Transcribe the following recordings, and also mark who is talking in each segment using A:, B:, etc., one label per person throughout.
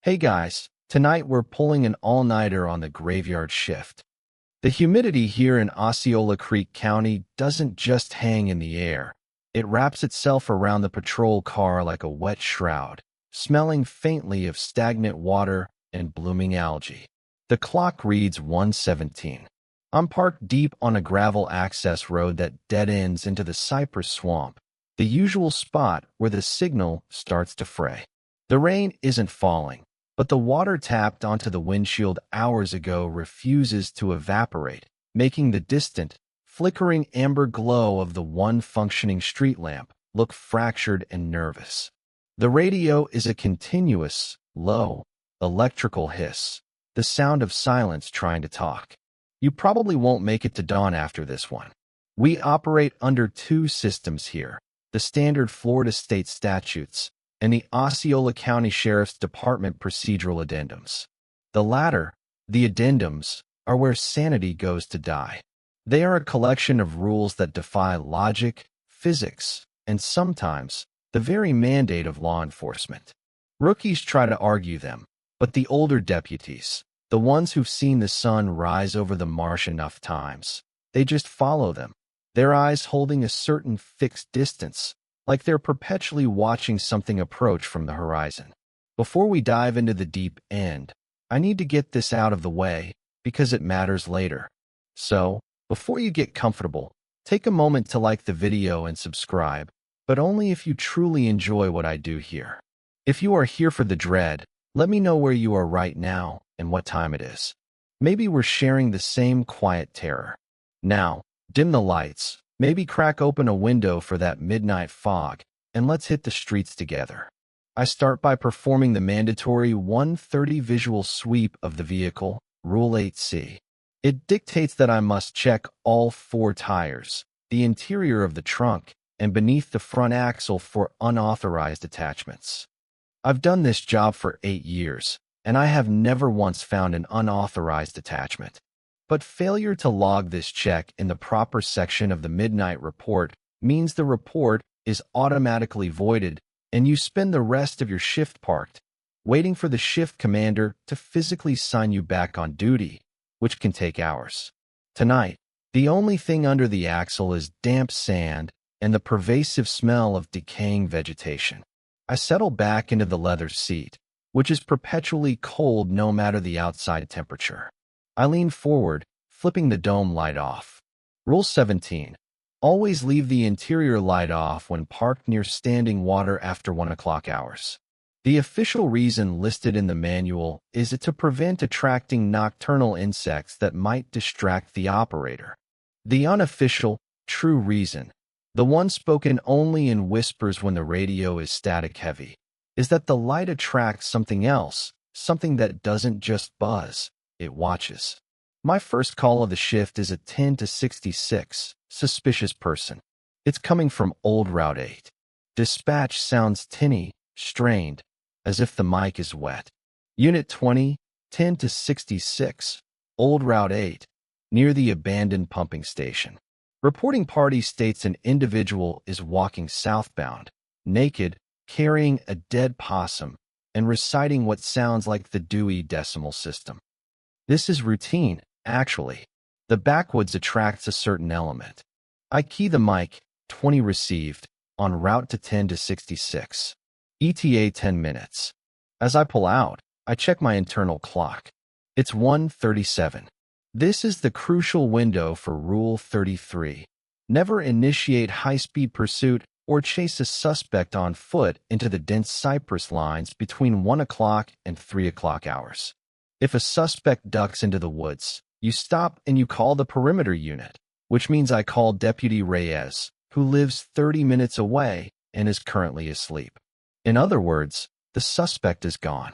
A: Hey guys, tonight we're pulling an all-nighter on the graveyard shift. The humidity here in Osceola Creek County doesn't just hang in the air. It wraps itself around the patrol car like a wet shroud, smelling faintly of stagnant water and blooming algae. The clock reads 1:17. I'm parked deep on a gravel access road that dead ends into the cypress swamp, the usual spot where the signal starts to fray. The rain isn't falling, but the water tapped onto the windshield hours ago refuses to evaporate, making the distant, flickering amber glow of the one functioning street lamp look fractured and nervous. The radio is a continuous, low, electrical hiss, the sound of silence trying to talk. You probably won't make it to dawn after this one. We operate under two systems here, the standard Florida state statutes and the Osceola County Sheriff's Department procedural addendums. The latter, the addendums, are where sanity goes to die. They are a collection of rules that defy logic, physics, and sometimes the very mandate of law enforcement. Rookies try to argue them, but the older deputies, the ones who've seen the sun rise over the marsh enough times, they just follow them, their eyes holding a certain fixed distance, like they're perpetually watching something approach from the horizon. Before we dive into the deep end, I need to get this out of the way because it matters later. So, before you get comfortable, take a moment to like the video and subscribe, but only if you truly enjoy what I do here. If you are here for the dread, let me know where you are right now and what time it is. Maybe we're sharing the same quiet terror. Now, dim the lights, maybe crack open a window for that midnight fog, and let's hit the streets together. I start by performing the mandatory 1:30 visual sweep of the vehicle, Rule 8C. It dictates that I must check all four tires, the interior of the trunk, and beneath the front axle for unauthorized attachments. I've done this job for 8 years, and I have never once found an unauthorized attachment. But failure to log this check in the proper section of the midnight report means the report is automatically voided and you spend the rest of your shift parked, waiting for the shift commander to physically sign you back on duty, which can take hours. Tonight, the only thing under the axle is damp sand and the pervasive smell of decaying vegetation. I settle back into the leather seat, which is perpetually cold no matter the outside temperature. I lean forward, flipping the dome light off. Rule 17. Always leave the interior light off when parked near standing water after 1 o'clock hours. The official reason listed in the manual is to prevent attracting nocturnal insects that might distract the operator. The unofficial, true reason, the one spoken only in whispers when the radio is static heavy, is that the light attracts something else, something that doesn't just buzz, it watches. My first call of the shift is a 10 to 66, suspicious person. It's coming from Old Route 8. Dispatch sounds tinny, strained, as if the mic is wet. Unit 20, 10 to 66, Old Route 8, near the abandoned pumping station. Reporting party states an individual is walking southbound, naked, carrying a dead possum, and reciting what sounds like the Dewey Decimal System. This is routine, actually. The backwoods attracts a certain element. I key the mic, 20 received, en route to 10 to 66. ETA 10 minutes. As I pull out, I check my internal clock. It's 1:37. This is the crucial window for Rule 33. Never initiate high-speed pursuit or chase a suspect on foot into the dense cypress lines between 1 o'clock and 3 o'clock hours. If a suspect ducks into the woods, you stop and you call the perimeter unit, which means I call Deputy Reyes, who lives 30 minutes away and is currently asleep. In other words, the suspect is gone.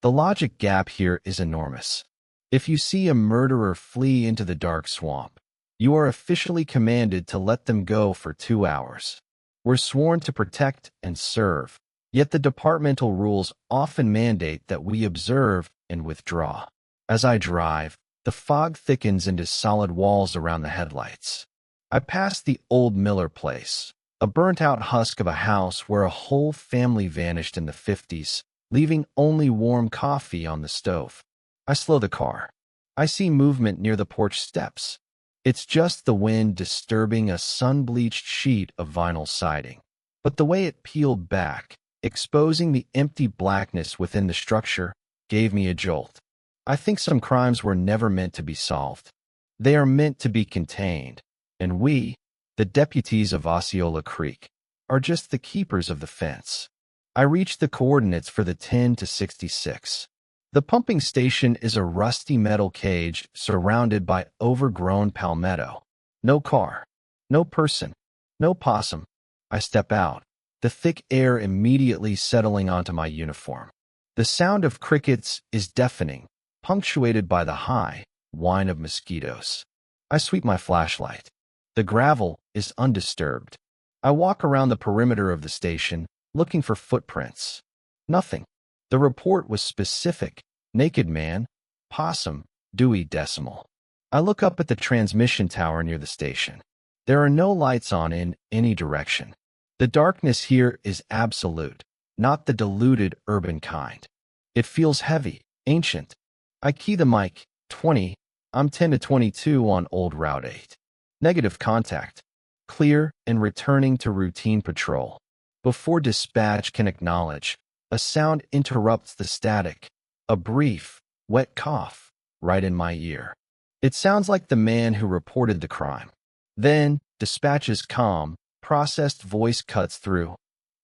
A: The logic gap here is enormous. If you see a murderer flee into the dark swamp, you are officially commanded to let them go for 2 hours. We're sworn to protect and serve, yet the departmental rules often mandate that we observe and withdraw. As I drive, the fog thickens into solid walls around the headlights. I pass the old Miller place, a burnt-out husk of a house where a whole family vanished in the 50s, leaving only warm coffee on the stove. I slow the car. I see movement near the porch steps. It's just the wind disturbing a sun-bleached sheet of vinyl siding. But the way it peeled back, exposing the empty blackness within the structure, gave me a jolt. I think some crimes were never meant to be solved. They are meant to be contained, and we, the deputies of Osceola Creek, are just the keepers of the fence. I reached the coordinates for the 10 to 66. The pumping station is a rusty metal cage surrounded by overgrown palmetto. No car, no person, no possum. I step out, the thick air immediately settling onto my uniform. The sound of crickets is deafening, punctuated by the high whine of mosquitoes. I sweep my flashlight. The gravel is undisturbed. I walk around the perimeter of the station, looking for footprints. Nothing. The report was specific: naked man, possum, Dewey Decimal. I look up at the transmission tower near the station. There are no lights on in any direction. The darkness here is absolute, not the diluted urban kind. It feels heavy, ancient. I key the mic. 20. I'm 10 to 22 on Old Route 8. Negative contact. Clear and returning to routine patrol. Before dispatch can acknowledge, a sound interrupts the static. A brief, wet cough, right in my ear. It sounds like the man who reported the crime. Then, dispatch's calm, processed voice cuts through.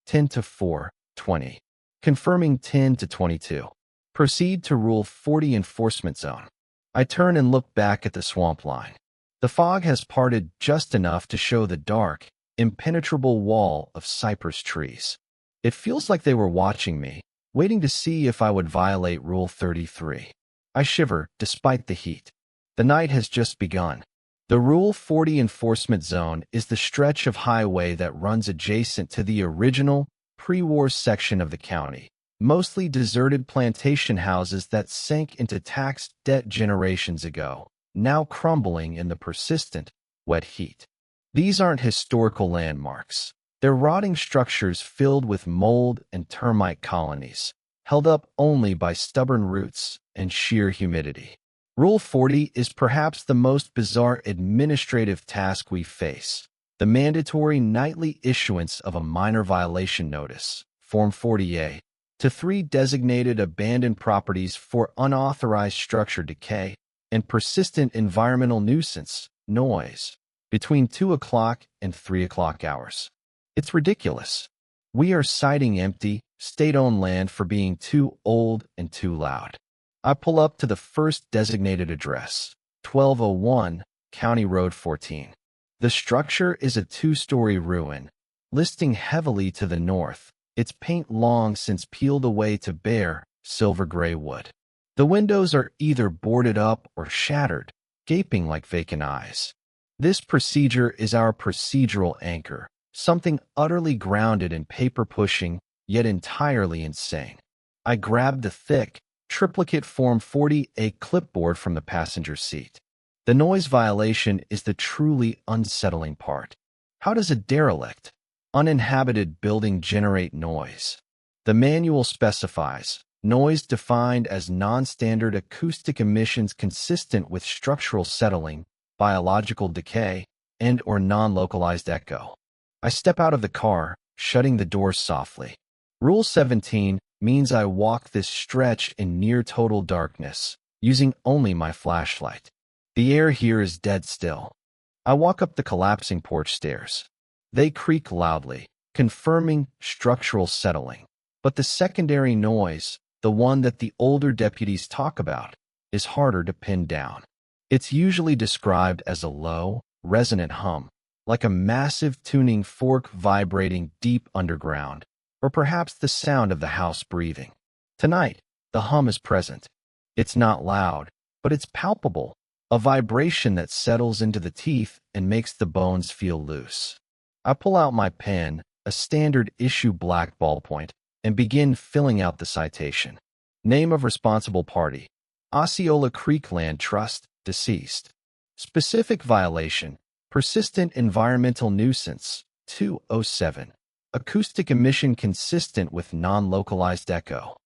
A: 10 to 4:20. Confirming 10 to 22. Proceed to Rule 40 enforcement zone. I turn and look back at the swamp line. The fog has parted just enough to show the dark, impenetrable wall of cypress trees. It feels like they were watching me, waiting to see if I would violate Rule 33. I shiver despite the heat. The night has just begun. The Rule 40 enforcement zone is the stretch of highway that runs adjacent to the original, pre-war section of the county, mostly deserted plantation houses that sank into tax debt generations ago, now crumbling in the persistent, wet heat. These aren't historical landmarks. They're rotting structures filled with mold and termite colonies, held up only by stubborn roots and sheer humidity. Rule 40 is perhaps the most bizarre administrative task we face: the mandatory nightly issuance of a minor violation notice, Form 40A, to 3 designated abandoned properties for unauthorized structure decay and persistent environmental nuisance, noise, between 2 o'clock and 3 o'clock hours. It's ridiculous. We are citing empty, state-owned land for being too old and too loud. I pull up to the first designated address, 1201 County Road 14. The structure is a 2-story ruin, listing heavily to the north, its paint long since peeled away to bare, silver-gray wood. The windows are either boarded up or shattered, gaping like vacant eyes. This procedure is our procedural anchor, something utterly grounded in paper-pushing, yet entirely insane. I grab the thick, triplicate Form 40A clipboard from the passenger seat. The noise violation is the truly unsettling part. How does a derelict, uninhabited building generate noise? The manual specifies noise defined as non-standard acoustic emissions consistent with structural settling, biological decay, and/or non-localized echo. I step out of the car, shutting the doors softly. Rule 17 means I walk this stretch in near total darkness, using only my flashlight. The air here is dead still. I walk up the collapsing porch stairs. They creak loudly, confirming structural settling. But the secondary noise, the one that the older deputies talk about, is harder to pin down. It's usually described as a low, resonant hum, like a massive tuning fork vibrating deep underground, or perhaps the sound of the house breathing. Tonight, the hum is present. It's not loud, but it's palpable, a vibration that settles into the teeth and makes the bones feel loose. I pull out my pen, a standard issue black ballpoint, and begin filling out the citation. Name of responsible party: Osceola Creek Land Trust, deceased. Specific violation: persistent environmental nuisance, 207. Acoustic emission consistent with non-localized echo.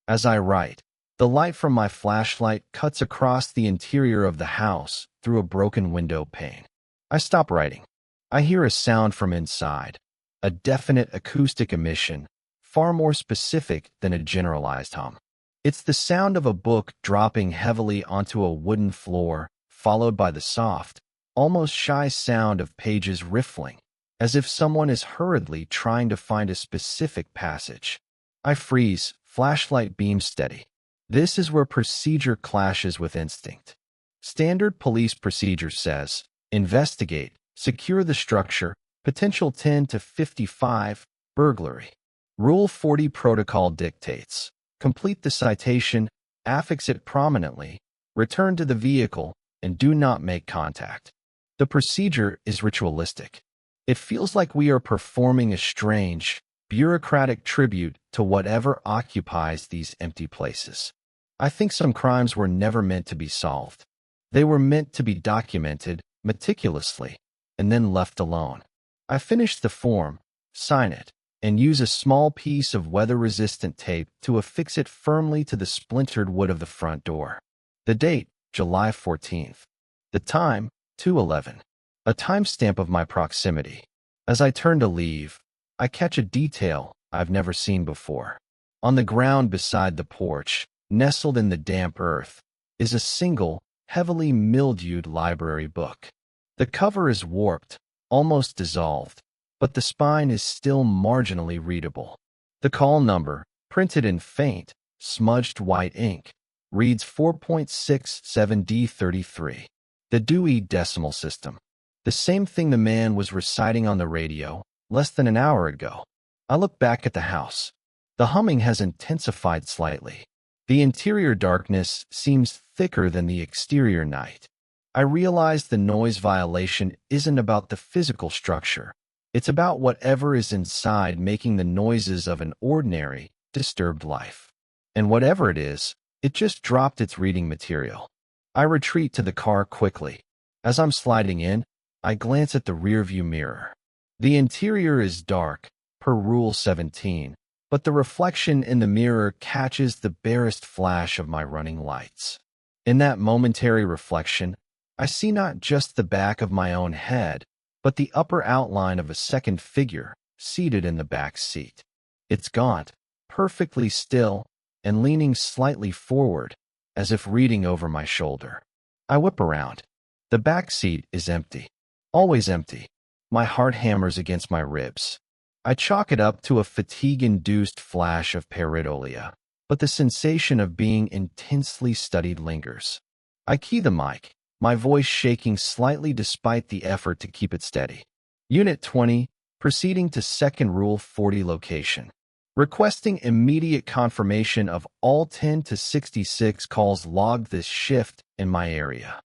A: As I write, the light from my flashlight cuts across the interior of the house through a broken window pane. I stop writing. I hear a sound from inside, a definite acoustic emission, far more specific than a generalized hum. It's the sound of a book dropping heavily onto a wooden floor, followed by the soft, almost shy sound of pages riffling, as if someone is hurriedly trying to find a specific passage. I freeze, flashlight beam steady. This is where procedure clashes with instinct. Standard police procedure says, investigate, secure the structure, potential 10 to 55, burglary. Rule 40 protocol dictates, complete the citation, affix it prominently, return to the vehicle, and do not make contact. The procedure is ritualistic. It feels like we are performing a strange, bureaucratic tribute to whatever occupies these empty places. I think some crimes were never meant to be solved. They were meant to be documented meticulously and then left alone. I finish the form, sign it, and use a small piece of weather-resistant tape to affix it firmly to the splintered wood of the front door. The date, July 14th. The time, 2:11. A timestamp of my proximity. As I turn to leave, I catch a detail I've never seen before. On the ground beside the porch, nestled in the damp earth, is a single, heavily mildewed library book. The cover is warped, almost dissolved, but the spine is still marginally readable. The call number, printed in faint, smudged white ink, reads 4.67D33. The Dewey Decimal System. The same thing the man was reciting on the radio less than an hour ago. I look back at the house. The humming has intensified slightly. The interior darkness seems thicker than the exterior night. I realize the noise violation isn't about the physical structure. It's about whatever is inside making the noises of an ordinary, disturbed life. And whatever it is, it just dropped its reading material. I retreat to the car quickly. As I'm sliding in, I glance at the rearview mirror. The interior is dark, per Rule 17, but the reflection in the mirror catches the barest flash of my running lights. In that momentary reflection, I see not just the back of my own head, but the upper outline of a second figure seated in the back seat. It's gaunt, perfectly still, and leaning slightly forward, as if reading over my shoulder. I whip around. The back seat is empty. Always empty. My heart hammers against my ribs. I chalk it up to a fatigue-induced flash of pareidolia, but the sensation of being intensely studied lingers. I key the mic, my voice shaking slightly despite the effort to keep it steady. Unit 20, proceeding to second Rule 40 location. Requesting immediate confirmation of all 10 to 66 calls logged this shift in my area.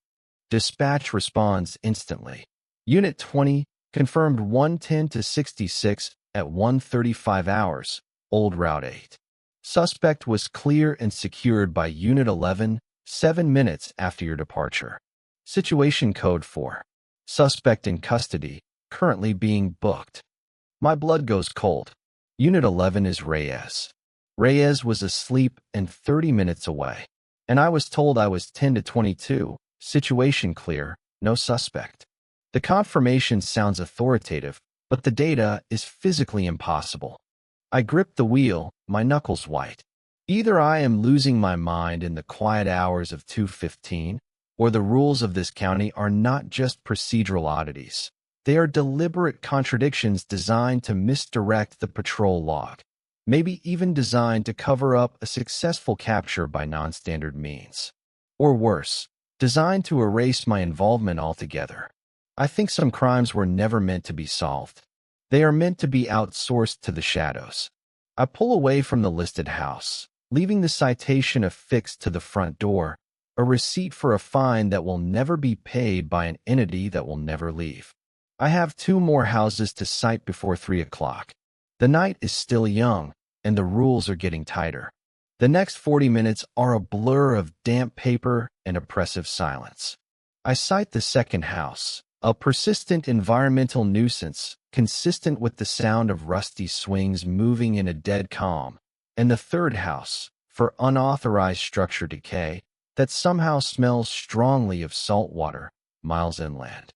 A: Dispatch responds instantly. Unit 20, confirmed 110 to 66 at 1:35 hours, Old Route 8. Suspect was clear and secured by Unit 11, 7 minutes after your departure. Situation Code 4. Suspect in custody, currently being booked. My blood goes cold. Unit 11 is Reyes. Reyes was asleep and 30 minutes away. And I was told I was 10 to 22, situation clear, no suspect. The confirmation sounds authoritative, but the data is physically impossible. I grip the wheel, my knuckles white. Either I am losing my mind in the quiet hours of 2:15, or the rules of this county are not just procedural oddities. They are deliberate contradictions designed to misdirect the patrol log, maybe even designed to cover up a successful capture by non-standard means. Or worse, designed to erase my involvement altogether. I think some crimes were never meant to be solved. They are meant to be outsourced to the shadows. I pull away from the listed house, leaving the citation affixed to the front door, a receipt for a fine that will never be paid by an entity that will never leave. I have 2 more houses to cite before 3 o'clock. The night is still young, and the rules are getting tighter. The next 40 minutes are a blur of damp paper and oppressive silence. I cite the second house, a persistent environmental nuisance consistent with the sound of rusty swings moving in a dead calm, and the third house, for unauthorized structure decay that somehow smells strongly of salt water miles inland.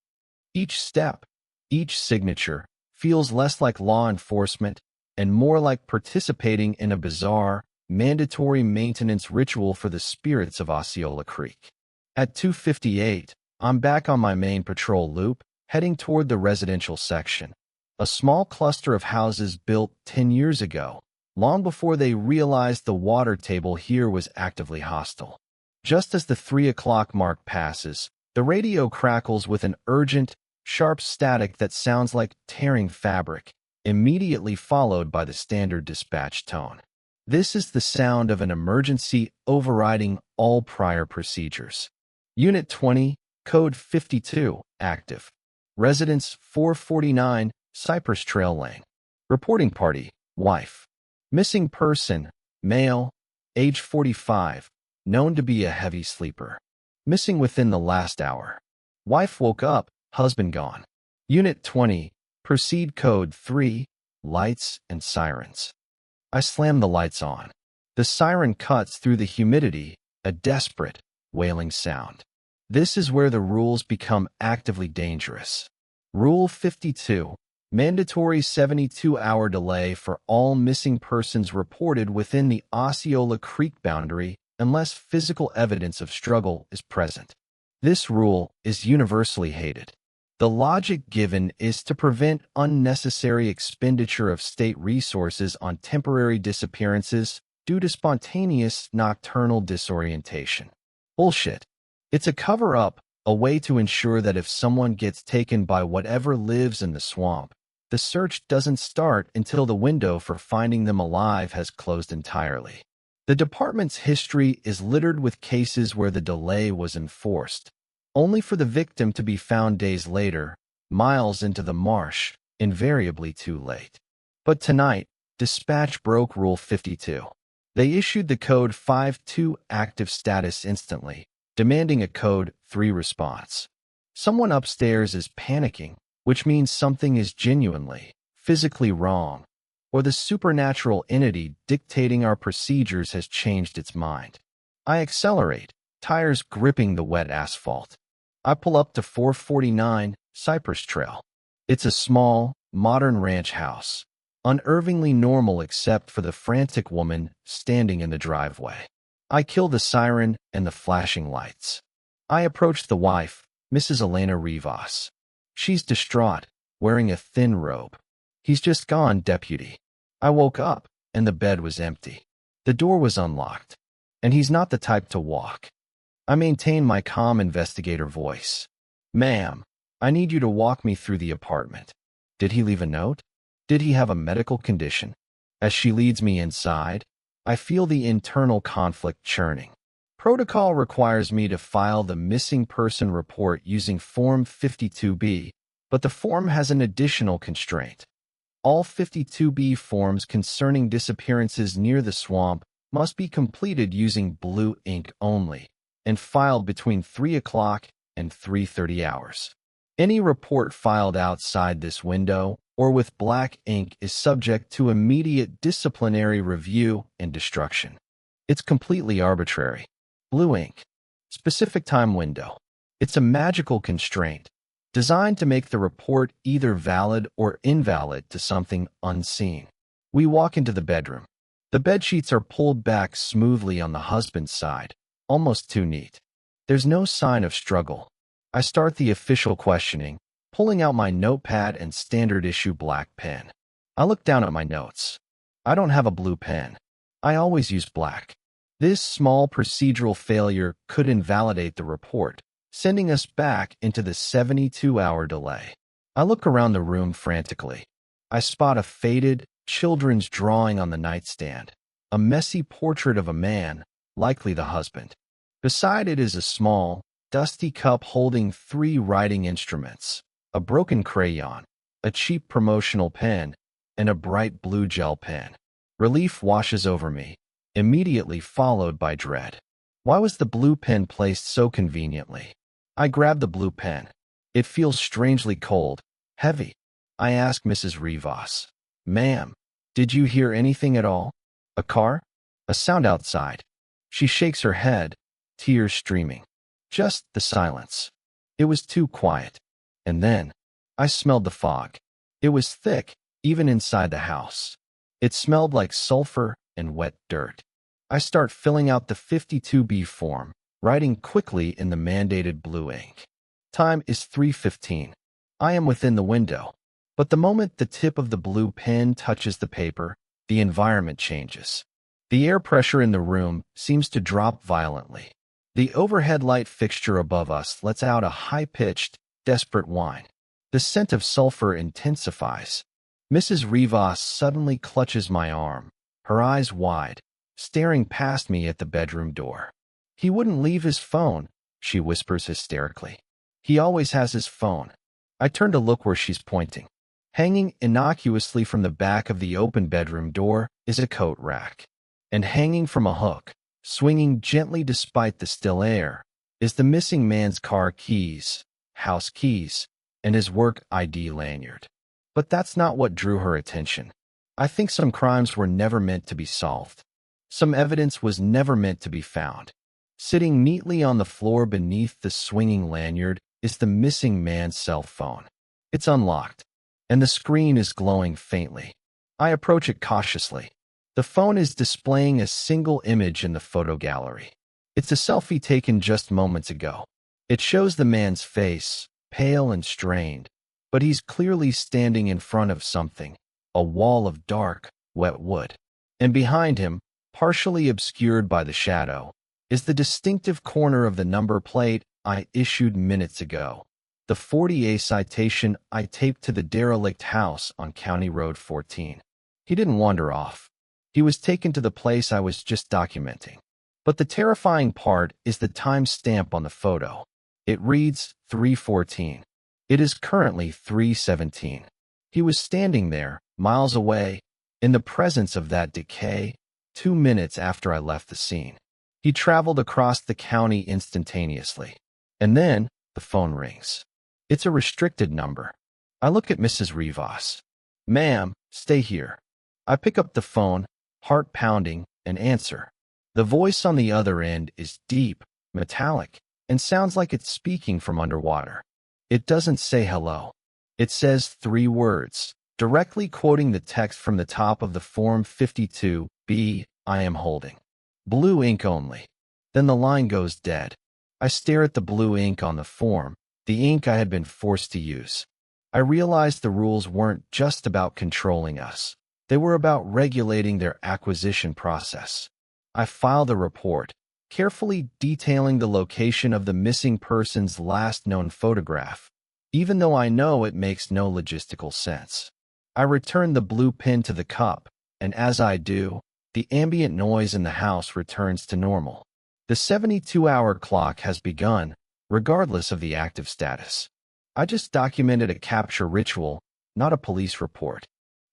A: Each step, each signature, feels less like law enforcement and more like participating in a bizarre, mandatory maintenance ritual for the spirits of Osceola Creek. At 2:58, I'm back on my main patrol loop, heading toward the residential section, a small cluster of houses built 10 years ago, long before they realized the water table here was actively hostile. Just as the 3 o'clock mark passes, the radio crackles with an urgent, sharp static that sounds like tearing fabric, immediately followed by the standard dispatch tone. This is the sound of an emergency overriding all prior procedures. Unit 20, Code 52, active. Residence 449, Cypress Trail Lane. Reporting party, wife. Missing person, male, age 45, known to be a heavy sleeper. Missing within the last hour. Wife woke up, husband gone. Unit 20, proceed code 3, lights and sirens. I slam the lights on. The siren cuts through the humidity, a desperate, wailing sound. This is where the rules become actively dangerous. Rule 52. Mandatory 72-hour delay for all missing persons reported within the Osceola Creek boundary unless physical evidence of struggle is present. This rule is universally hated. The logic given is to prevent unnecessary expenditure of state resources on temporary disappearances due to spontaneous nocturnal disorientation. Bullshit. It's a cover-up, a way to ensure that if someone gets taken by whatever lives in the swamp, the search doesn't start until the window for finding them alive has closed entirely. The department's history is littered with cases where the delay was enforced, only for the victim to be found days later, miles into the marsh, invariably too late. But tonight, dispatch broke Rule 52. They issued the Code 52 active status instantly, demanding a Code 3 response. Someone upstairs is panicking, which means something is genuinely, physically wrong, or the supernatural entity dictating our procedures has changed its mind. I accelerate, tires gripping the wet asphalt. I pull up to 449 Cypress Trail. It's a small, modern ranch house, unnervingly normal except for the frantic woman standing in the driveway. I kill the siren and the flashing lights. I approach the wife, Mrs. Elena Rivas. She's distraught, wearing a thin robe. He's just gone, deputy. I woke up, and the bed was empty. The door was unlocked, and he's not the type to walk. I maintain my calm investigator voice. Ma'am, I need you to walk me through the apartment. Did he leave a note? Did he have a medical condition? As she leads me inside, I feel the internal conflict churning. Protocol requires me to file the missing person report using Form 52B, but the form has an additional constraint. All 52B forms concerning disappearances near the swamp must be completed using blue ink only and filed between 3 o'clock and 3:30 hours. Any report filed outside this window or with black ink is subject to immediate disciplinary review and destruction. It's completely arbitrary. Blue ink. Specific time window. It's a magical constraint, designed to make the report either valid or invalid to something unseen. We walk into the bedroom. The bedsheets are pulled back smoothly on the husband's side, almost too neat. There's no sign of struggle. I start the official questioning, pulling out my notepad and standard issue black pen. I look down at my notes. I don't have a blue pen. I always use black. This small procedural failure could invalidate the report, sending us back into the 72-hour delay. I look around the room frantically. I spot a faded, children's drawing on the nightstand, a messy portrait of a man, likely the husband. Beside it is a small, dusty cup holding 3 writing instruments, a broken crayon, a cheap promotional pen, and a bright blue gel pen. Relief washes over me, immediately followed by dread. Why was the blue pen placed so conveniently? I grab the blue pen. It feels strangely cold, heavy. I ask Mrs. Rivas, Ma'am, did you hear anything at all? A car? A sound outside. She shakes her head, tears streaming. Just the silence. It was too quiet. And then, I smelled the fog. It was thick, even inside the house. It smelled like sulfur and wet dirt. I start filling out the 52B form, writing quickly in the mandated blue ink. Time is 3:15. I am within the window. But the moment the tip of the blue pen touches the paper, the environment changes. The air pressure in the room seems to drop violently. The overhead light fixture above us lets out a high-pitched, desperate whine. The scent of sulfur intensifies. Mrs. Rivas suddenly clutches my arm, her eyes wide, staring past me at the bedroom door. "He wouldn't leave his phone," she whispers hysterically. "He always has his phone." I turn to look where she's pointing. Hanging innocuously from the back of the open bedroom door is a coat rack. And hanging from a hook, swinging gently despite the still air, is the missing man's car keys, house keys, and his work ID lanyard. But that's not what drew her attention. I think some crimes were never meant to be solved. Some evidence was never meant to be found. Sitting neatly on the floor beneath the swinging lanyard is the missing man's cell phone. It's unlocked, and the screen is glowing faintly. I approach it cautiously. The phone is displaying a single image in the photo gallery. It's a selfie taken just moments ago. It shows the man's face, pale and strained, but he's clearly standing in front of something, a wall of dark, wet wood. And behind him, partially obscured by the shadow, is the distinctive corner of the number plate I issued minutes ago. The 40A citation I taped to the derelict house on County Road 14. He didn't wander off. He was taken to the place I was just documenting. But the terrifying part is the time stamp on the photo. It reads 3:14. It is currently 3:17. He was standing there, miles away, in the presence of that decay, 2 minutes after I left the scene. He traveled across the county instantaneously. And then, the phone rings. It's a restricted number. I look at Mrs. Rivas. "Ma'am, stay here." I pick up the phone, heart pounding, and answer. The voice on the other end is deep, metallic, and sounds like it's speaking from underwater. It doesn't say hello. It says 3 words, directly quoting the text from the top of the Form 52B I am holding. Blue ink only. Then the line goes dead. I stare at the blue ink on the form, the ink I had been forced to use. I realized the rules weren't just about controlling us. They were about regulating their acquisition process. I filed a report, carefully detailing the location of the missing person's last known photograph, even though I know it makes no logistical sense. I return the blue pen to the cup, and as I do, the ambient noise in the house returns to normal. The 72-hour clock has begun, regardless of the active status. I just documented a capture ritual, not a police report.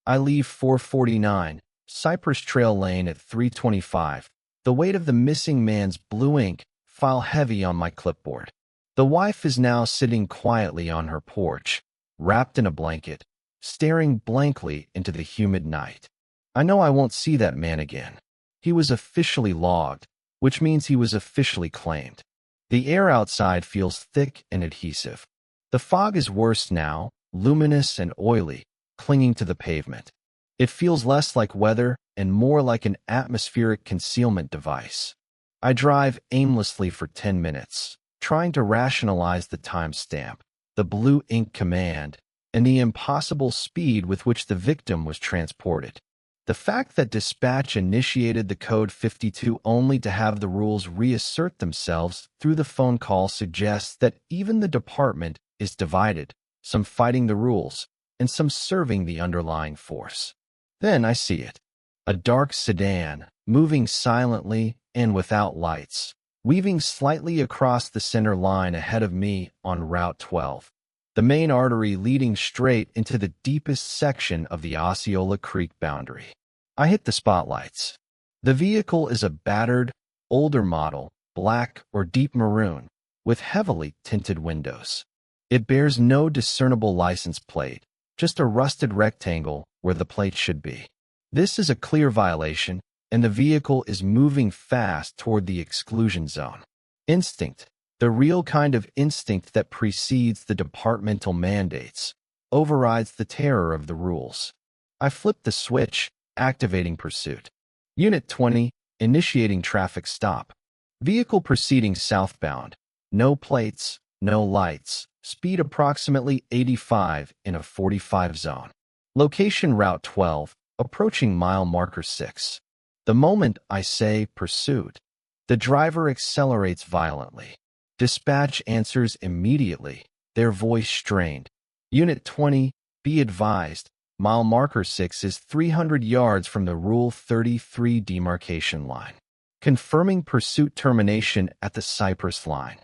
A: I leave 449, Cypress Trail Lane at 3:25, the weight of the missing man's blue ink file heavy on my clipboard. The wife is now sitting quietly on her porch, wrapped in a blanket, staring blankly into the humid night. I know I won't see that man again. He was officially logged, which means he was officially claimed. The air outside feels thick and adhesive. The fog is worse now, luminous and oily, clinging to the pavement. It feels less like weather and more like an atmospheric concealment device. I drive aimlessly for 10 minutes, trying to rationalize the timestamp, the blue ink command, and the impossible speed with which the victim was transported. The fact that dispatch initiated the code 52 only to have the rules reassert themselves through the phone call suggests that even the department is divided, some fighting the rules, and some serving the underlying force. Then I see it. A dark sedan, moving silently and without lights, weaving slightly across the center line ahead of me on Route 12, the main artery leading straight into the deepest section of the Osceola Creek boundary. I hit the spotlights. The vehicle is a battered, older model, black or deep maroon, with heavily tinted windows. It bears no discernible license plate, just a rusted rectangle where the plate should be. This is a clear violation, and the vehicle is moving fast toward the exclusion zone. Instinct, the real kind of instinct that precedes the departmental mandates, overrides the terror of the rules. I flip the switch, activating pursuit. Unit 20, initiating traffic stop. Vehicle proceeding southbound. No plates, no lights. Speed approximately 85 in a 45 zone. Location Route 12, approaching mile marker 6. The moment I say pursuit, the driver accelerates violently. Dispatch answers immediately, their voice strained. Unit 20, be advised, mile marker 6 is 300 yards from the Rule 33 demarcation line. Confirming pursuit termination at the Cypress line.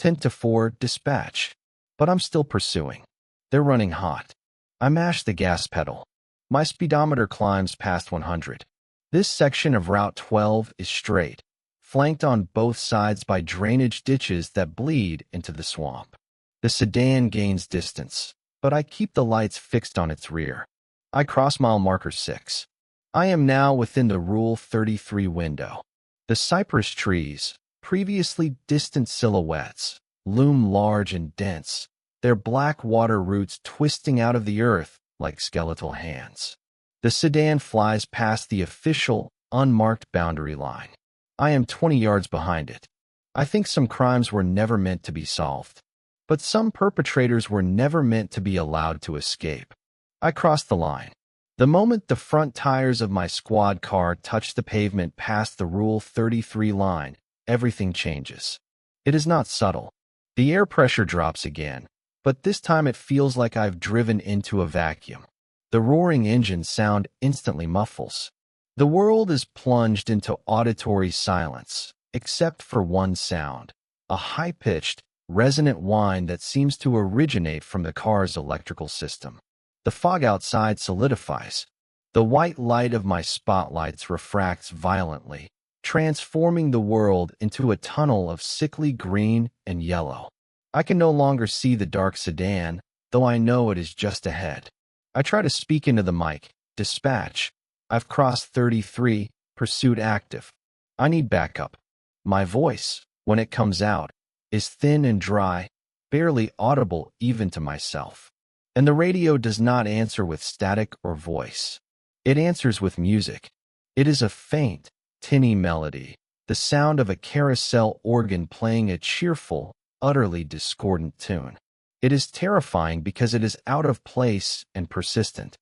A: 10-4, dispatch. But I'm still pursuing. They're running hot. I mash the gas pedal. My speedometer climbs past 100. This section of Route 12 is straight, flanked on both sides by drainage ditches that bleed into the swamp. The sedan gains distance, but I keep the lights fixed on its rear. I cross mile marker 6. I am now within the Rule 33 window. The cypress trees, previously distant silhouettes, loom large and dense, their black water roots twisting out of the earth like skeletal hands. The sedan flies past the official, unmarked boundary line. I am 20 yards behind it. I think some crimes were never meant to be solved, but some perpetrators were never meant to be allowed to escape. I cross the line. The moment the front tires of my squad car touch the pavement past the Rule 33 line, everything changes. It is not subtle. The air pressure drops again, but this time it feels like I've driven into a vacuum. The roaring engine sound instantly muffles. The world is plunged into auditory silence, except for one sound, a high-pitched, resonant whine that seems to originate from the car's electrical system. The fog outside solidifies. The white light of my spotlights refracts violently, transforming the world into a tunnel of sickly green and yellow. I can no longer see the dark sedan, though I know it is just ahead. I try to speak into the mic. Dispatch. I've crossed 33, pursuit active. I need backup. My voice, when it comes out, is thin and dry, barely audible even to myself. And the radio does not answer with static or voice. It answers with music. It is a faint, tinny melody, the sound of a carousel organ playing a cheerful, utterly discordant tune. It is terrifying because it is out of place and persistent.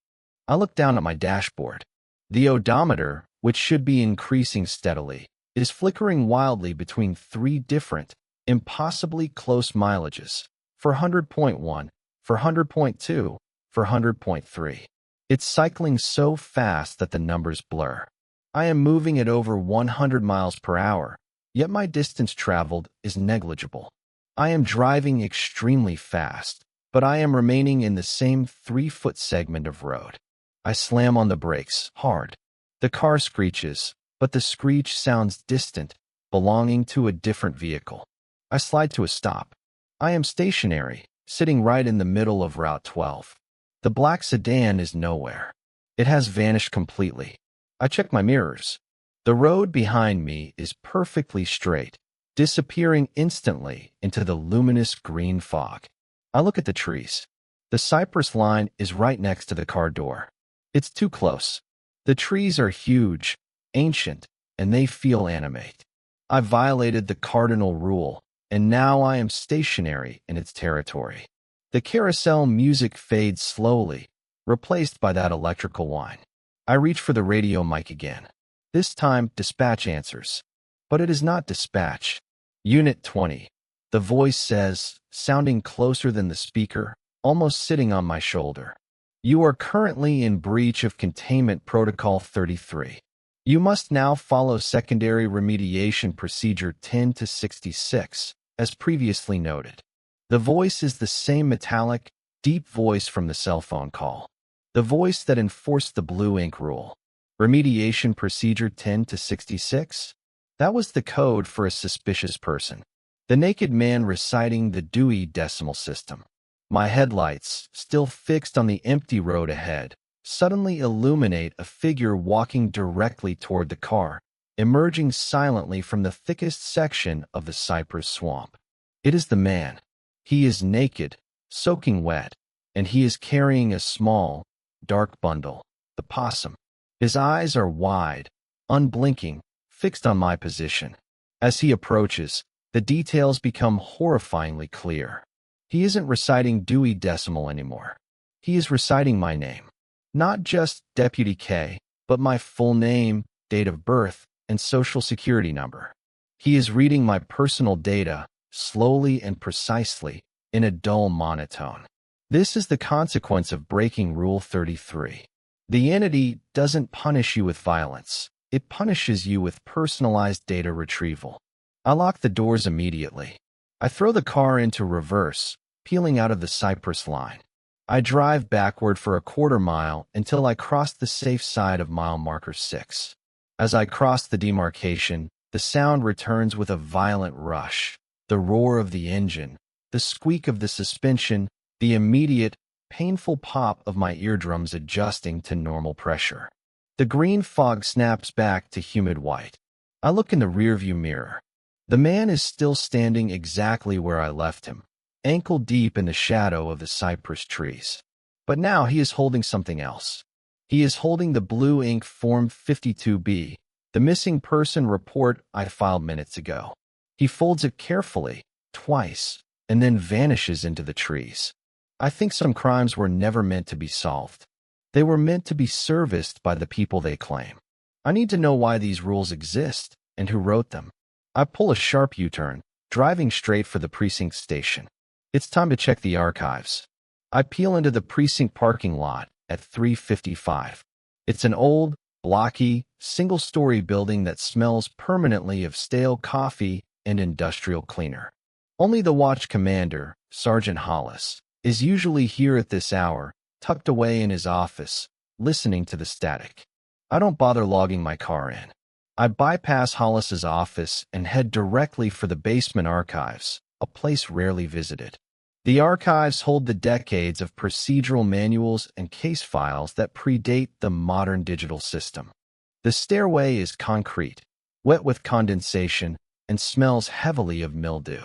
A: I look down at my dashboard. The odometer, which should be increasing steadily, is flickering wildly between three different, impossibly close mileages, for 100.1, for 100.2, for 100.3. It's cycling so fast that the numbers blur. I am moving at over 100 miles per hour, yet my distance traveled is negligible. I am driving extremely fast, but I am remaining in the same 3-foot segment of road. I slam on the brakes, hard. The car screeches, but the screech sounds distant, belonging to a different vehicle. I slide to a stop. I am stationary, sitting right in the middle of Route 12. The black sedan is nowhere. It has vanished completely. I check my mirrors. The road behind me is perfectly straight, disappearing instantly into the luminous green fog. I look at the trees. The cypress line is right next to the car door. It's too close. The trees are huge, ancient, and they feel animate. I violated the cardinal rule, and now I am stationary in its territory. The carousel music fades slowly, replaced by that electrical whine. I reach for the radio mic again. This time, dispatch answers. But it is not dispatch. Unit 20. The voice says, sounding closer than the speaker, almost sitting on my shoulder. You are currently in breach of Containment Protocol 33. You must now follow Secondary Remediation Procedure 10-66, as previously noted. The voice is the same metallic, deep voice from the cell phone call. The voice that enforced the blue ink rule. Remediation Procedure 10-66? That was the code for a suspicious person. The naked man reciting the Dewey Decimal System. My headlights, still fixed on the empty road ahead, suddenly illuminate a figure walking directly toward the car, emerging silently from the thickest section of the cypress swamp. It is the man. He is naked, soaking wet, and he is carrying a small, dark bundle, the possum. His eyes are wide, unblinking, fixed on my position. As he approaches, the details become horrifyingly clear. He isn't reciting Dewey Decimal anymore. He is reciting my name. Not just Deputy K, but my full name, date of birth, and social security number. He is reading my personal data, slowly and precisely, in a dull monotone. This is the consequence of breaking Rule 33. The entity doesn't punish you with violence. It punishes you with personalized data retrieval. I lock the doors immediately. I throw the car into reverse, peeling out of the cypress line. I drive backward for a quarter mile until I cross the safe side of mile marker 6. As I cross the demarcation, the sound returns with a violent rush. The roar of the engine, the squeak of the suspension, the immediate, painful pop of my eardrums adjusting to normal pressure. The green fog snaps back to humid white. I look in the rearview mirror. The man is still standing exactly where I left him, ankle deep in the shadow of the cypress trees. But now he is holding something else. He is holding the blue ink Form 52B, the missing person report I filed minutes ago. He folds it carefully, twice, and then vanishes into the trees. I think some crimes were never meant to be solved. They were meant to be serviced by the people they claim. I need to know why these rules exist and who wrote them. I pull a sharp U-turn, driving straight for the precinct station. It's time to check the archives. I peel into the precinct parking lot at 3:55. It's an old, blocky, single-story building that smells permanently of stale coffee and industrial cleaner. Only the watch commander, Sergeant Hollis, is usually here at this hour, tucked away in his office, listening to the static. I don't bother logging my car in. I bypass Hollis's office and head directly for the basement archives, a place rarely visited. The archives hold the decades of procedural manuals and case files that predate the modern digital system. The stairway is concrete, wet with condensation, and smells heavily of mildew.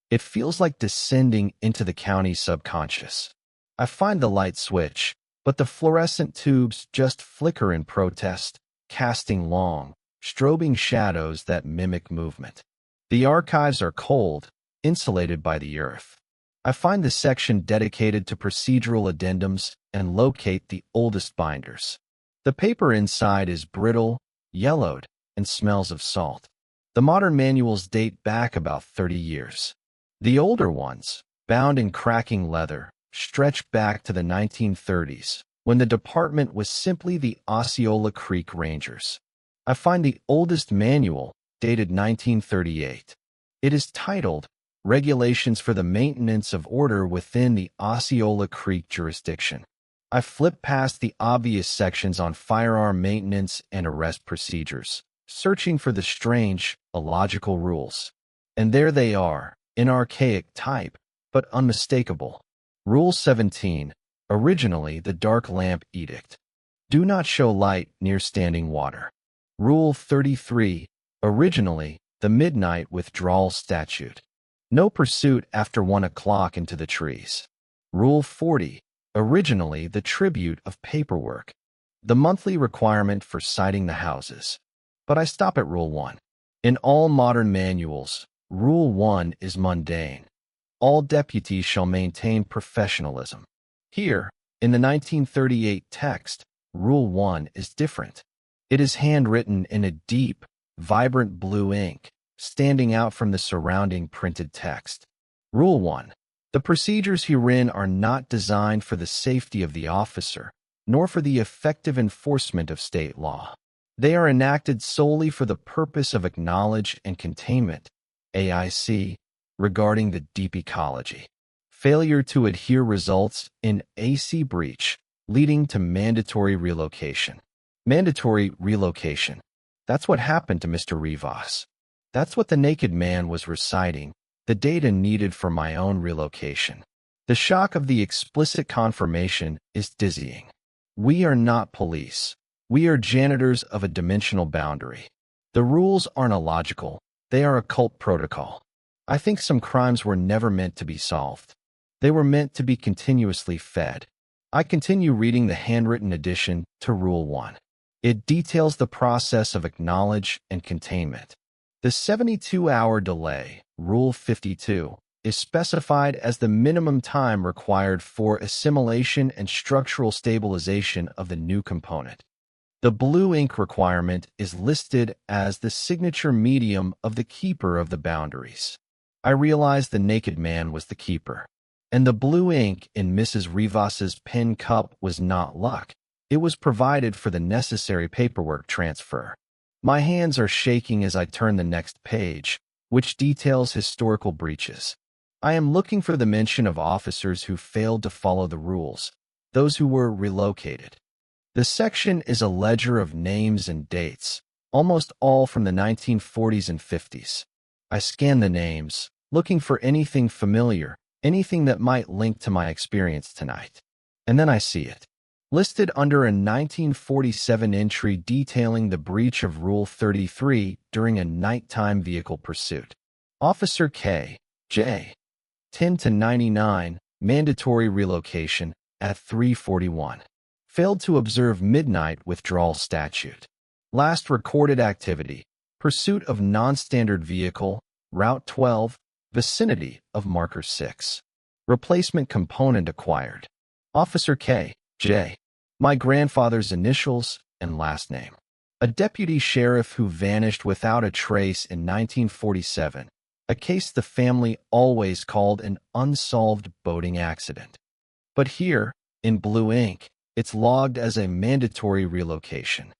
A: It feels like descending into the county's subconscious. I find the light switch, but the fluorescent tubes just flicker in protest, casting long, strobing shadows that mimic movement. The archives are cold, insulated by the earth. I find the section dedicated to procedural addendums and locate the oldest binders. The paper inside is brittle, yellowed, and smells of salt. The modern manuals date back about 30 years. The older ones, bound in cracking leather, stretch back to the 1930s, when the department was simply the Osceola Creek Rangers. I find the oldest manual, dated 1938. It is titled, Regulations for the Maintenance of Order Within the Osceola Creek Jurisdiction. I flip past the obvious sections on firearm maintenance and arrest procedures, searching for the strange, illogical rules. And there they are, in archaic type, but unmistakable. Rule 17, originally the dark lamp edict. Do not show light near standing water. Rule 33, originally the midnight withdrawal statute. No pursuit after 1 o'clock into the trees. Rule 40, originally the tribute of paperwork. The monthly requirement for citing the houses. But I stop at Rule 1. In all modern manuals, Rule 1 is mundane. All deputies shall maintain professionalism. Here, in the 1938 text, Rule 1 is different. It is handwritten in a deep, vibrant blue ink, standing out from the surrounding printed text. Rule 1. The procedures herein are not designed for the safety of the officer, nor for the effective enforcement of state law. They are enacted solely for the purpose of acknowledge and containment, AIC, regarding the deep ecology. Failure to adhere results in AC breach, leading to mandatory relocation. Mandatory relocation. That's what happened to Mr. Rivas. That's what the naked man was reciting, the data needed for my own relocation. The shock of the explicit confirmation is dizzying. We are not police. We are janitors of a dimensional boundary. The rules aren't illogical. They are a cult protocol. I think some crimes were never meant to be solved. They were meant to be continuously fed. I continue reading the handwritten addition to Rule 1. It details the process of acknowledge and containment. The 72-hour delay, Rule 52, is specified as the minimum time required for assimilation and structural stabilization of the new component. The blue ink requirement is listed as the signature medium of the keeper of the boundaries. I realized the naked man was the keeper, and the blue ink in Mrs. Rivas's pen cup was not luck. It was provided for the necessary paperwork transfer. My hands are shaking as I turn the next page, which details historical breaches. I am looking for the mention of officers who failed to follow the rules, those who were relocated. The section is a ledger of names and dates, almost all from the 1940s and 50s. I scan the names, looking for anything familiar, anything that might link to my experience tonight. And then I see it, listed under a 1947 entry detailing the breach of Rule 33 during a nighttime vehicle pursuit. Officer K. J. 10 to 99, mandatory relocation at 341. Failed to observe midnight withdrawal statute. Last recorded activity, pursuit of non-standard vehicle, Route 12, vicinity of Marker 6. Replacement component acquired. Officer K. J. My grandfather's initials and last name. A deputy sheriff who vanished without a trace in 1947. A case the family always called an unsolved boating accident. But here, in blue ink, it's logged as a mandatory relocation.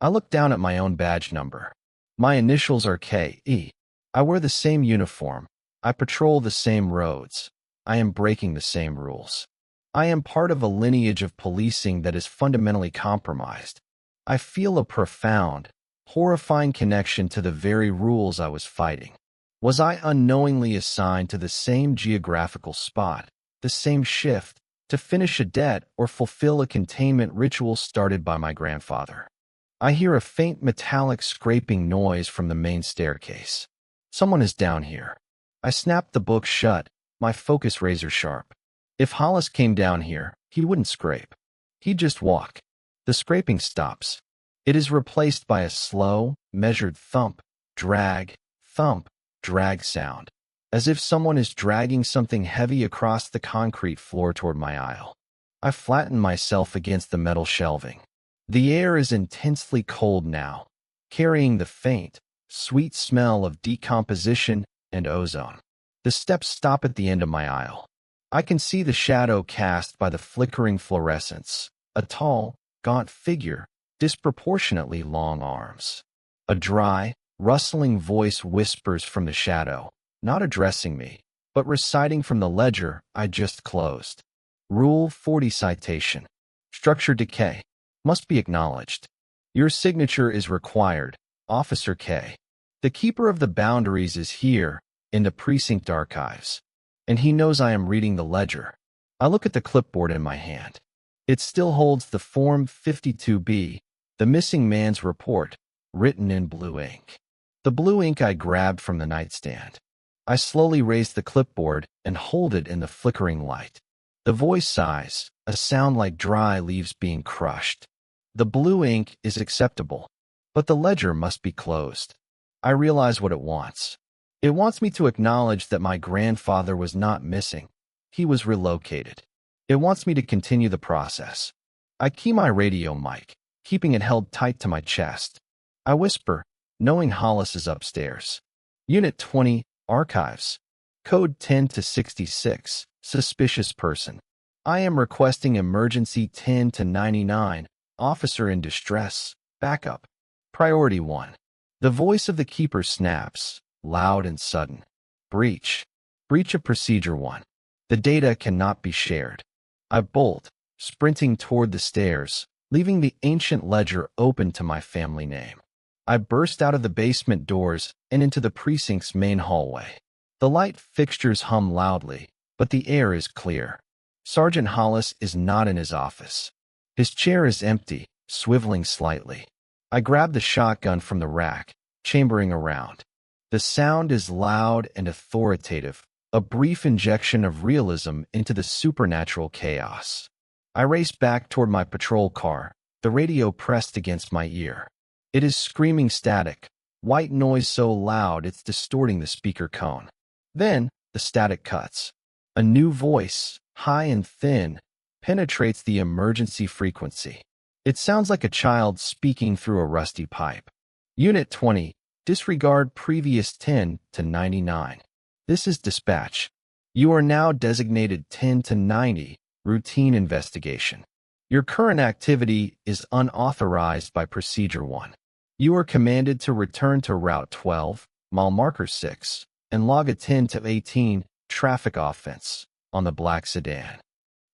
A: I look down at my own badge number. My initials are K.E. I wear the same uniform. I patrol the same roads. I am breaking the same rules. I am part of a lineage of policing that is fundamentally compromised. I feel a profound, horrifying connection to the very rules I was fighting. Was I unknowingly assigned to the same geographical spot, the same shift, to finish a debt or fulfill a containment ritual started by my grandfather? I hear a faint metallic scraping noise from the main staircase. Someone is down here. I snap the book shut, my focus razor sharp. If Hollis came down here, he wouldn't scrape. He'd just walk. The scraping stops. It is replaced by a slow, measured thump, drag sound, as if someone is dragging something heavy across the concrete floor toward my aisle. I flatten myself against the metal shelving. The air is intensely cold now, carrying the faint, sweet smell of decomposition and ozone. The steps stop at the end of my aisle. I can see the shadow cast by the flickering fluorescence, a tall, gaunt figure, disproportionately long arms. A dry, rustling voice whispers from the shadow, not addressing me, but reciting from the ledger I just closed. Rule 40 citation. Structure decay. Must be acknowledged. Your signature is required, Officer K. The keeper of the boundaries is here, in the precinct archives, and he knows I am reading the ledger. I look at the clipboard in my hand. It still holds the Form 52B, the missing man's report, written in blue ink. The blue ink I grabbed from the nightstand. I slowly raise the clipboard and hold it in the flickering light. The voice sighs, a sound like dry leaves being crushed. The blue ink is acceptable, but the ledger must be closed. I realize what it wants. It wants me to acknowledge that my grandfather was not missing. He was relocated. It wants me to continue the process. I key my radio mic, keeping it held tight to my chest. I whisper, knowing Hollis is upstairs. Unit 20, Archives. Code 10 to 66, Suspicious Person. I am requesting emergency 10 to 99, Officer in Distress, backup. Priority 1. The voice of the keeper snaps, loud and sudden. Breach. Breach of Procedure 1. The data cannot be shared. I bolt, sprinting toward the stairs, leaving the ancient ledger open to my family name. I burst out of the basement doors and into the precinct's main hallway. The light fixtures hum loudly, but the air is clear. Sergeant Hollis is not in his office. His chair is empty, swiveling slightly. I grab the shotgun from the rack, chambering around. The sound is loud and authoritative, a brief injection of realism into the supernatural chaos. I race back toward my patrol car, the radio pressed against my ear. It is screaming static, white noise so loud it's distorting the speaker cone. Then, the static cuts. A new voice, high and thin, penetrates the emergency frequency. It sounds like a child speaking through a rusty pipe. Unit 20, disregard previous 10 to 99. This is dispatch. You are now designated 10 to 90, routine investigation. Your current activity is unauthorized by Procedure 1. You are commanded to return to Route 12, mile marker 6, and log a 10 to 18 traffic offense on the black sedan.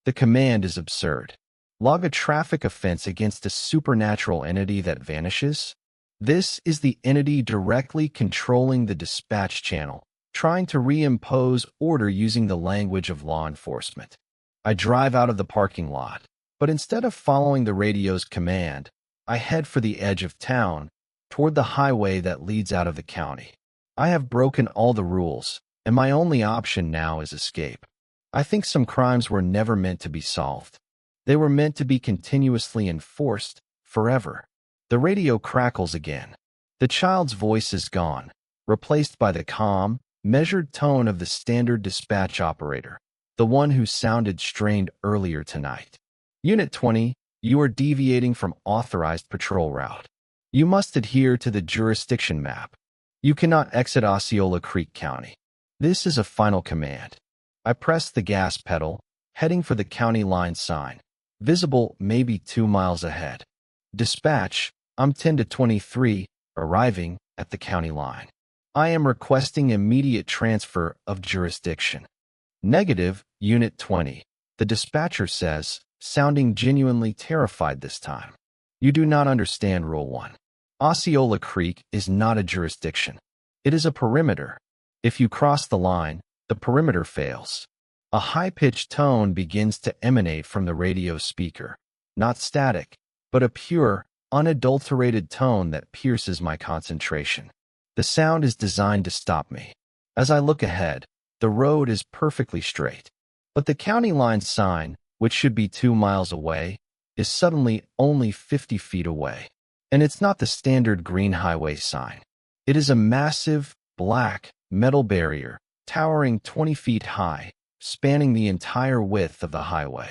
A: The command is absurd. Log a traffic offense against a supernatural entity that vanishes? This is the entity directly controlling the dispatch channel, trying to reimpose order using the language of law enforcement. I drive out of the parking lot, but instead of following the radio's command, I head for the edge of town, toward the highway that leads out of the county. I have broken all the rules, and my only option now is escape. I think some crimes were never meant to be solved. They were meant to be continuously enforced, forever. The radio crackles again. The child's voice is gone, replaced by the calm, measured tone of the standard dispatch operator, the one who sounded strained earlier tonight. Unit 20, you are deviating from authorized patrol route. You must adhere to the jurisdiction map. You cannot exit Osceola Creek County. This is a final command. I press the gas pedal, heading for the county line sign, visible maybe 2 miles ahead. Dispatch, I'm 10 to 23, arriving at the county line. I am requesting immediate transfer of jurisdiction. Negative, Unit 20. The dispatcher says, sounding genuinely terrified this time. You do not understand Rule 1. Osceola Creek is not a jurisdiction. It is a perimeter. If you cross the line, the perimeter fails. A high-pitched tone begins to emanate from the radio speaker. Not static, but a pure, unadulterated tone that pierces my concentration. The sound is designed to stop me. As I look ahead, the road is perfectly straight. But the county line sign, which should be 2 miles away, is suddenly only 50 feet away. And it's not the standard green highway sign. It is a massive, black, metal barrier, towering 20 feet high, spanning the entire width of the highway.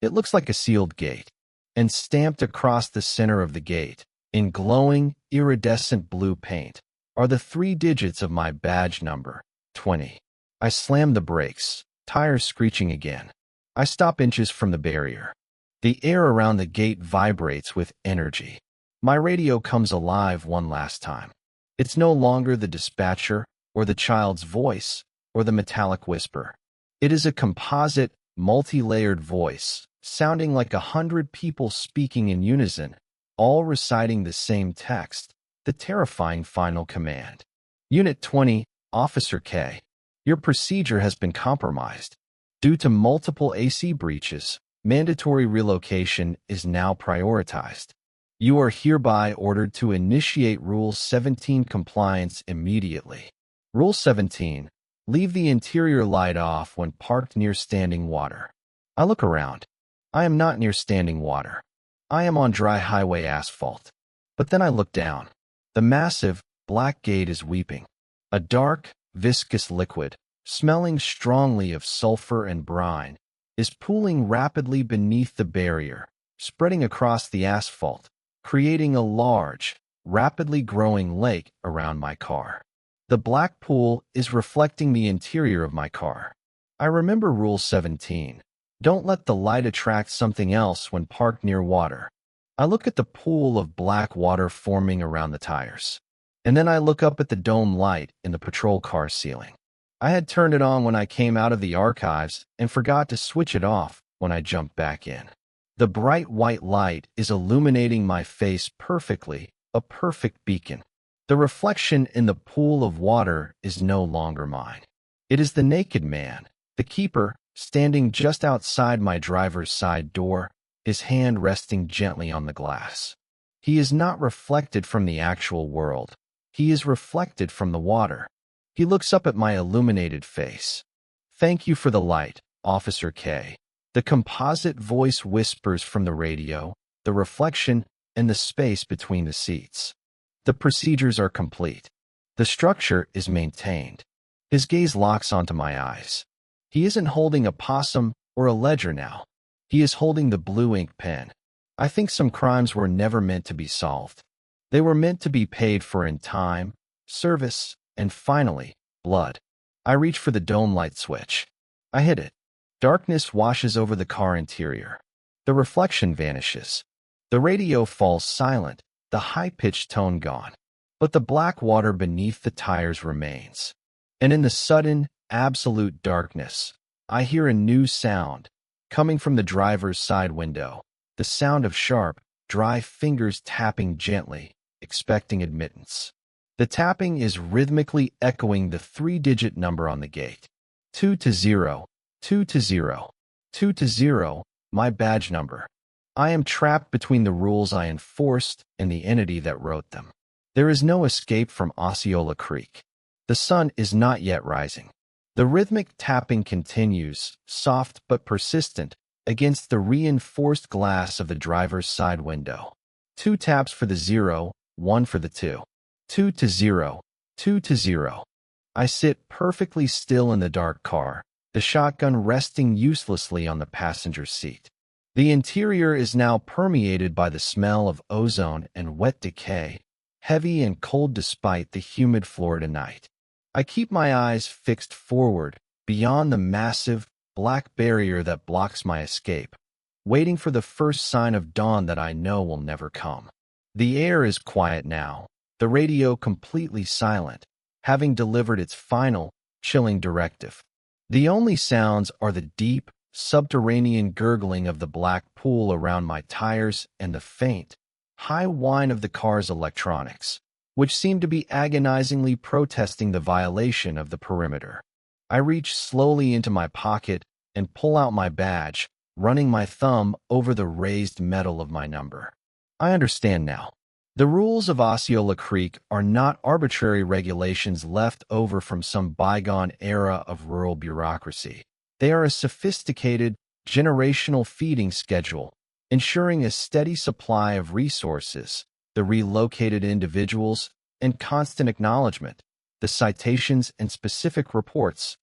A: It looks like a sealed gate, and stamped across the center of the gate, in glowing, iridescent blue paint, are the 3 digits of my badge number, 20. I slam the brakes, tires screeching again. I stop inches from the barrier. The air around the gate vibrates with energy. My radio comes alive one last time. It's no longer the dispatcher, or the child's voice, or the metallic whisper. It is a composite, multi-layered voice, sounding like 100 people speaking in unison, all reciting the same text, the terrifying final command. Unit 20, Officer K. Your procedure has been compromised. Due to multiple AC breaches, mandatory relocation is now prioritized. You are hereby ordered to initiate Rule 17 compliance immediately. Rule 17. Leave the interior light off when parked near standing water. I look around. I am not near standing water. I am on dry highway asphalt. But then I look down. The massive, black gate is weeping. A dark, viscous liquid, smelling strongly of sulfur and brine, is pooling rapidly beneath the barrier, spreading across the asphalt, creating a large, rapidly growing lake around my car. The black pool is reflecting the interior of my car. I remember Rule 17. Don't let the light attract something else when parked near water. I look at the pool of black water forming around the tires. And then I look up at the dome light in the patrol car ceiling. I had turned it on when I came out of the archives and forgot to switch it off when I jumped back in. The bright white light is illuminating my face perfectly, a perfect beacon. The reflection in the pool of water is no longer mine. It is the naked man, the keeper, standing just outside my driver's side door, his hand resting gently on the glass. He is not reflected from the actual world. He is reflected from the water. He looks up at my illuminated face. "Thank you for the light, Officer K." The composite voice whispers from the radio, the reflection, and the space between the seats. The procedures are complete. The structure is maintained. His gaze locks onto my eyes. He isn't holding a possum or a ledger now. He is holding the blue ink pen. I think some crimes were never meant to be solved. They were meant to be paid for in time, service, and finally, blood. I reach for the dome light switch. I hit it. Darkness washes over the car interior. The reflection vanishes. The radio falls silent, the high-pitched tone gone. But the black water beneath the tires remains. And in the sudden, absolute darkness, I hear a new sound, coming from the driver's side window. The sound of sharp, dry fingers tapping gently, expecting admittance. The tapping is rhythmically echoing the three-digit number on the gate. 220, 220, 220, my badge number. I am trapped between the rules I enforced and the entity that wrote them. There is no escape from Osceola Creek. The sun is not yet rising. The rhythmic tapping continues, soft but persistent, against the reinforced glass of the driver's side window. 2 taps for the 0, 1 for the 2. 220, 220. I sit perfectly still in the dark car, the shotgun resting uselessly on the passenger seat. The interior is now permeated by the smell of ozone and wet decay, heavy and cold despite the humid Florida night. I keep my eyes fixed forward, beyond the massive, black barrier that blocks my escape, waiting for the first sign of dawn that I know will never come. The air is quiet now, the radio completely silent, having delivered its final, chilling directive. The only sounds are the deep, subterranean gurgling of the black pool around my tires and the faint, high whine of the car's electronics, which seem to be agonizingly protesting the violation of the perimeter. I reach slowly into my pocket and pull out my badge, running my thumb over the raised metal of my number. I understand now. The rules of Osceola Creek are not arbitrary regulations left over from some bygone era of rural bureaucracy. They are a sophisticated, generational feeding schedule, ensuring a steady supply of resources, the relocated individuals, and constant acknowledgement, the citations and specific reports,